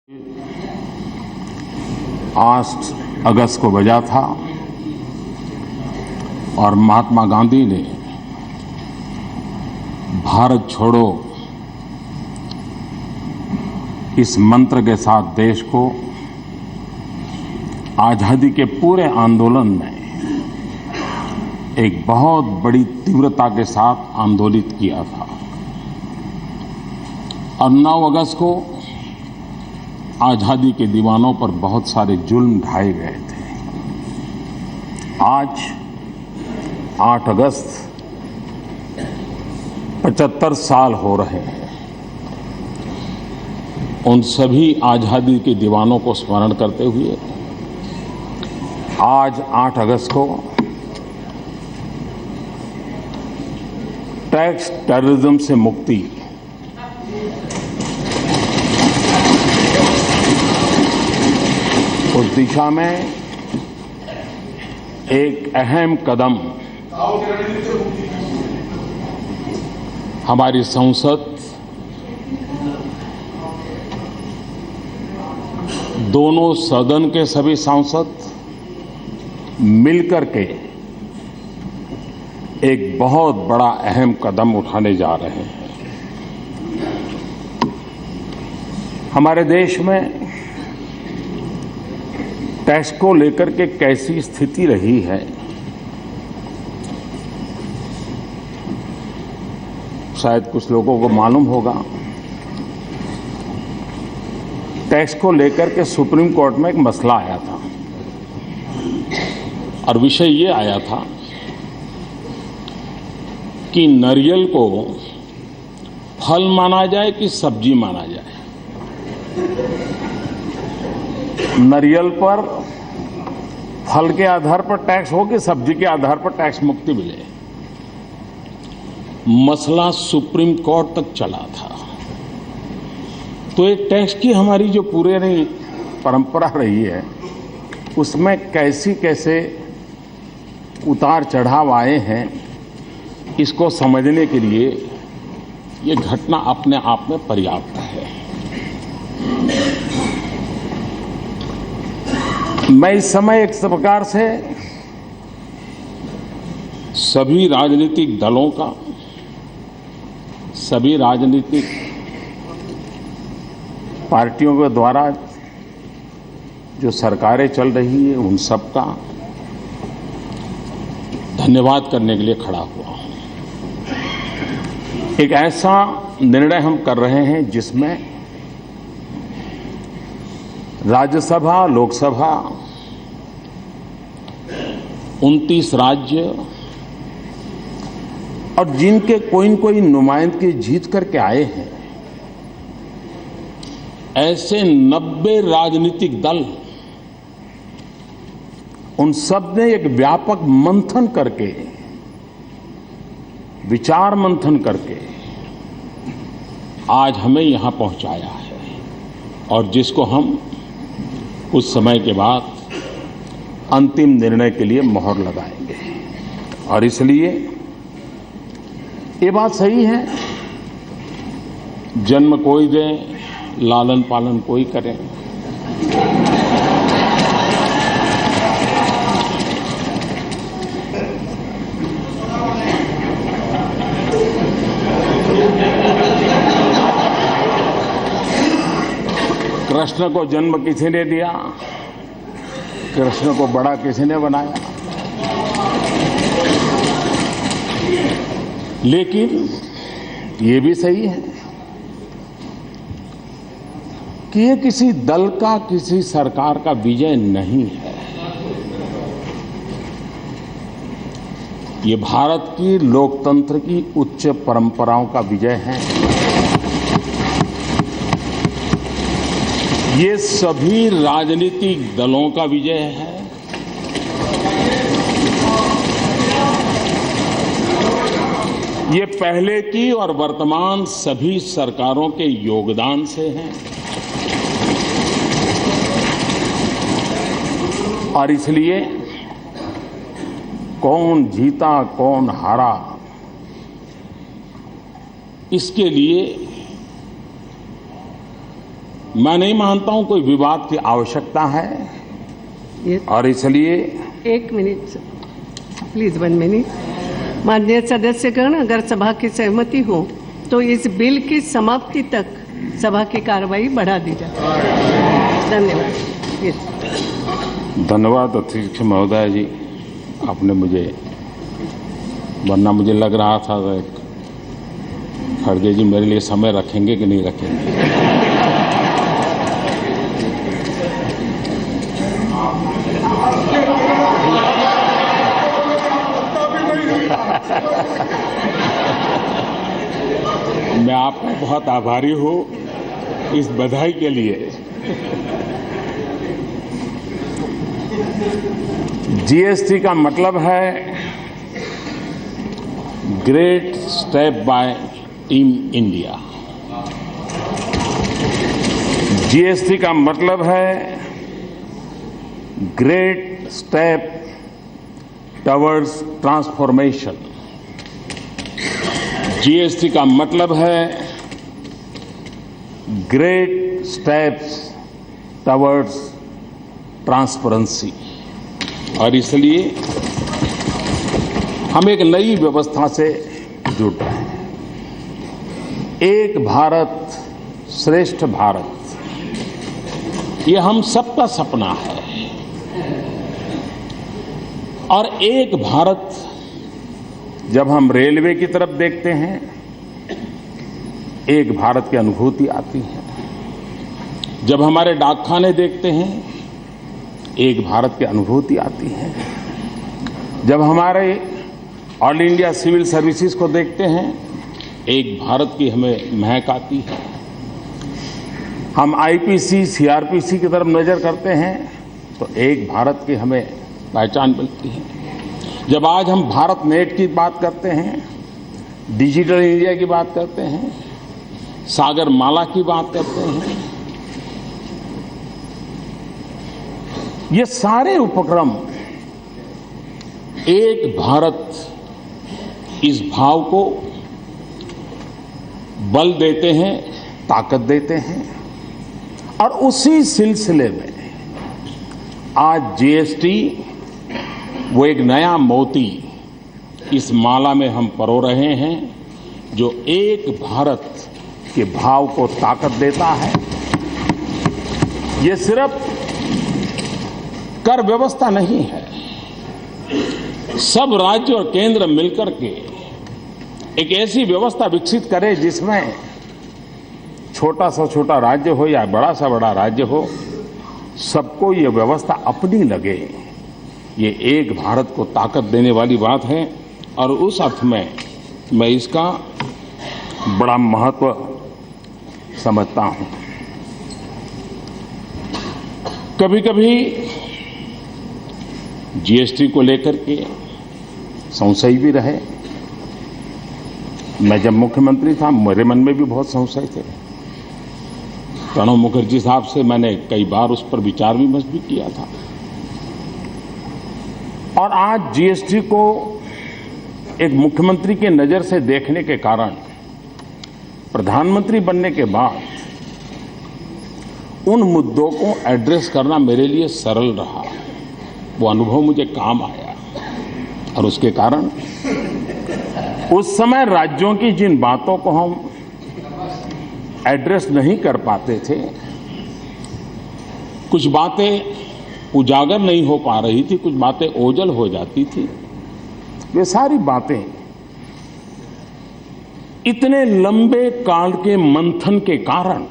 8 अगस्त को बजा था और महात्मा गांधी ने भारत छोड़ो इस मंत्र के साथ देश को आज़ादी के पूरे आंदोलन में एक बहुत बड़ी तीव्रता के साथ आंदोलित किया था। और 9 अगस्त को आज़ादी के दीवानों पर बहुत सारे जुल्म ढाए गए थे। आज 8 अगस्त 75 साल हो रहे हैं। उन सभी आज़ादी के दीवानों को स्मरण करते हुए आज 8 अगस्त को टैक्स टेररिज्म से मुक्ति उस दिशा में एक अहम कदम हमारी संसद, दोनों सदन के सभी सांसद मिलकर के एक बहुत बड़ा अहम कदम उठाने जा रहे हैं। हमारे देश में टैक्स को लेकर के कैसी स्थिति रही है, शायद कुछ लोगों को मालूम होगा। टैक्स को लेकर के सुप्रीम कोर्ट में एक मसला आया था और विषय ये आया था कि नारियल को फल माना जाए कि सब्जी माना जाए। नारियल पर फल के आधार पर टैक्स हो कि सब्जी के आधार पर टैक्स मुक्ति मिले। मसला सुप्रीम कोर्ट तक चला था। तो एक टैक्स की हमारी जो पुरानी परंपरा रही है, उसमें कैसे उतार चढ़ाव आए हैं, इसको समझने के लिए ये घटना अपने आप में पर्याप्त है। मैं इस समय एक प्रकार से सभी राजनीतिक दलों का, सभी राजनीतिक पार्टियों के द्वारा जो सरकारें चल रही है, उन सब का धन्यवाद करने के लिए खड़ा हुआ हूं। एक ऐसा निर्णय हम कर रहे हैं जिसमें राज्यसभा, लोकसभा, 29 राज्य और जिनके कोई न कोई नुमाइंदगी जीत करके आए हैं, ऐसे 90 राजनीतिक दल, उन सब ने एक व्यापक मंथन करके, विचार मंथन करके आज हमें यहां पहुंचाया है और जिसको हम कुछ समय के बाद अंतिम निर्णय के लिए मोहर लगाएंगे। और इसलिए ये बात सही है, जन्म कोई दे, लालन पालन कोई करे। कृष्ण को जन्म किसी ने दिया, कृष्ण को बड़ा किसी ने बनाया। लेकिन ये भी सही है कि ये किसी दल का, किसी सरकार का विजय नहीं है। ये भारत की लोकतंत्र की उच्च परंपराओं का विजय है। ये सभी राजनीतिक दलों का विजय है। ये पहले की और वर्तमान सभी सरकारों के योगदान से है। और इसलिए कौन जीता, कौन हारा, इसके लिए मैं नहीं मानता हूं कोई विवाद की आवश्यकता है और इसलिए 1 मिनट प्लीज 1 मिनट। माननीय सदस्यगण, अगर सभा की सहमति हो तो इस बिल की समाप्ति तक सभा की कार्रवाई बढ़ा दी जाए। धन्यवाद। धन्यवाद अध्यक्ष महोदय जी, आपने मुझे, वरना मुझे लग रहा था खड़गे जी मेरे लिए समय रखेंगे कि नहीं रखेंगे। मैं आपका बहुत आभारी हूं इस बधाई के लिए। जीएसटी का मतलब है great step by team India. GST का मतलब है great step towards transformation. GST का मतलब है ग्रेट स्टेप्स टवर्ड्स ट्रांसपेरेंसी। और इसलिए हम एक नई व्यवस्था से जुड़ रहे हैं। एक भारत श्रेष्ठ भारत, ये हम सबका सपना है। और एक भारत, जब हम रेलवे की तरफ देखते हैं, एक भारत की अनुभूति आती है। जब हमारे डाकखाने देखते हैं, एक भारत की अनुभूति आती है। जब हमारे ऑल इंडिया सिविल सर्विसेज को देखते हैं, एक भारत की हमें महक आती है। हम आईपीसी, सीआरपीसी की तरफ नजर करते हैं तो एक भारत की हमें पहचान मिलती है। जब आज हम भारत नेट की बात करते हैं, डिजिटल इंडिया की बात करते हैं, सागर माला की बात करते हैं, ये सारे उपक्रम एक भारत, इस भाव को बल देते हैं, ताकत देते हैं। और उसी सिलसिले में आज जीएसटी वो एक नया मोती इस माला में हम परो रहे हैं, जो एक भारत के भाव को ताकत देता है। ये सिर्फ कर व्यवस्था नहीं है, सब राज्य और केंद्र मिलकर के एक ऐसी व्यवस्था विकसित करे जिसमें छोटा सा छोटा राज्य हो या बड़ा सा बड़ा राज्य हो, सबको ये व्यवस्था अपनी लगे। ये एक भारत को ताकत देने वाली बात है और उस अर्थ में मैं इसका बड़ा महत्व समझता हूं। कभी कभी जीएसटी को लेकर के संशय भी रहे। मैं जब मुख्यमंत्री था, मेरे मन में भी बहुत संशय थे। प्रणब मुखर्जी साहब से मैंने कई बार उस पर विचार विमर्श भी किया था। और आज जीएसटी को एक मुख्यमंत्री के नजर से देखने के कारण, प्रधानमंत्री बनने के बाद उन मुद्दों को एड्रेस करना मेरे लिए सरल रहा। वो अनुभव मुझे काम आया और उसके कारण उस समय राज्यों की जिन बातों को हम एड्रेस नहीं कर पाते थे, कुछ बातें उजागर नहीं हो पा रही थी, कुछ बातें ओझल हो जाती थी, वे सारी बातें इतने लंबे काल के मंथन के कारण,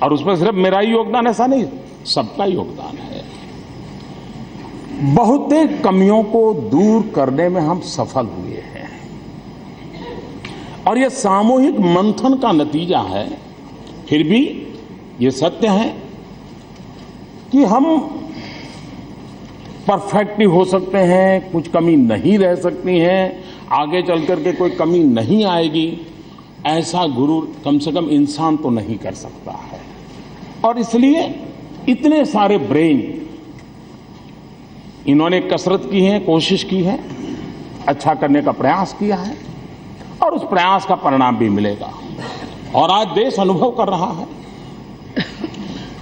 और उसमें सिर्फ मेरा ही योगदान ऐसा नहीं, सबका योगदान है, बहुतेक कमियों को दूर करने में हम सफल हुए हैं। और यह सामूहिक मंथन का नतीजा है। फिर भी ये सत्य है कि हम परफेक्ट नहीं हो सकते हैं, कुछ कमी नहीं रह सकती है, आगे चल करके कोई कमी नहीं आएगी, ऐसा गुरु कम से कम इंसान तो नहीं कर सकता है। और इसलिए इतने सारे ब्रेन इन्होंने कसरत की है, कोशिश की है, अच्छा करने का प्रयास किया है और उस प्रयास का परिणाम भी मिलेगा। और आज देश अनुभव कर रहा है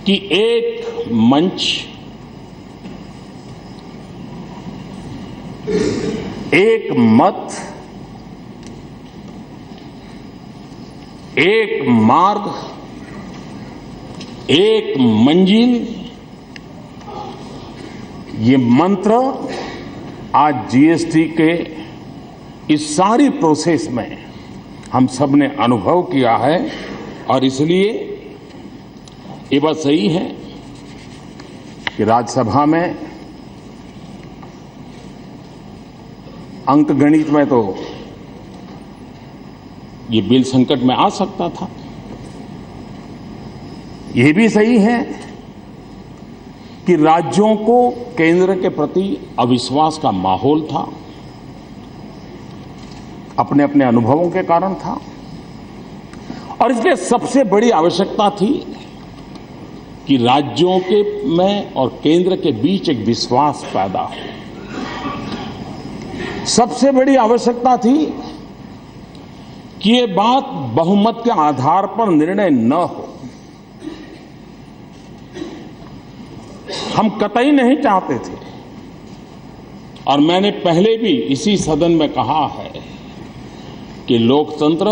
कि एक मंच, एक मत, एक मार्ग, एक मंजिल, ये मंत्र आज जीएसटी के इस सारी प्रोसेस में हम सब ने अनुभव किया है। और इसलिए ये बात सही है कि राज्यसभा में अंक गणित में तो ये बिल संकट में आ सकता था। ये भी सही है कि राज्यों को केंद्र के प्रति अविश्वास का माहौल था, अपने अपने अनुभवों के कारण था, और इसलिए सबसे बड़ी आवश्यकता थी कि राज्यों के में और केंद्र के बीच एक विश्वास पैदा हो। सबसे बड़ी आवश्यकता थी कि ये बात बहुमत के आधार पर निर्णय न हो। हम कतई नहीं चाहते थे, और मैंने पहले भी इसी सदन में कहा है कि लोकतंत्र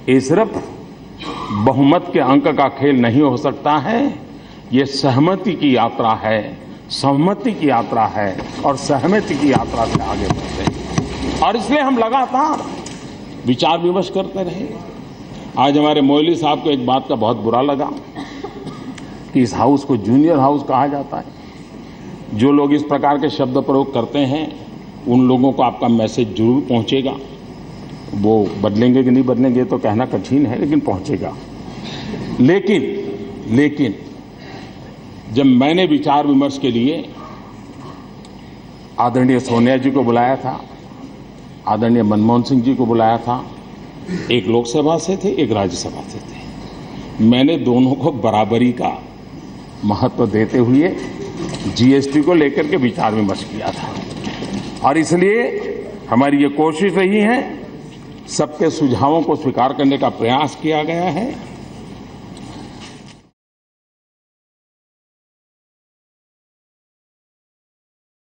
ये सिर्फ बहुमत के अंक का खेल नहीं हो सकता है, ये सहमति की यात्रा है, सहमति की यात्रा है, और सहमति की यात्रा से आगे बढ़ते हैं। और इसलिए हम लगातार विचार विमर्श करते रहे। आज हमारे मोइली साहब को एक बात का बहुत बुरा लगा कि इस हाउस को जूनियर हाउस कहा जाता है। जो लोग इस प्रकार के शब्द प्रयोग करते हैं उन लोगों को आपका मैसेज जरूर पहुंचेगा। वो बदलेंगे कि नहीं बदलेंगे तो कहना कठिन है, लेकिन पहुंचेगा। लेकिन जब मैंने विचार विमर्श के लिए आदरणीय सोनिया जी को बुलाया था, आदरणीय मनमोहन सिंह जी को बुलाया था, एक लोकसभा से थे, एक राज्यसभा से थे, मैंने दोनों को बराबरी का महत्व देते हुए जीएसटी को लेकर के विचार विमर्श किया था। और इसलिए हमारी ये कोशिश रही है, सबके सुझावों को स्वीकार करने का प्रयास किया गया है।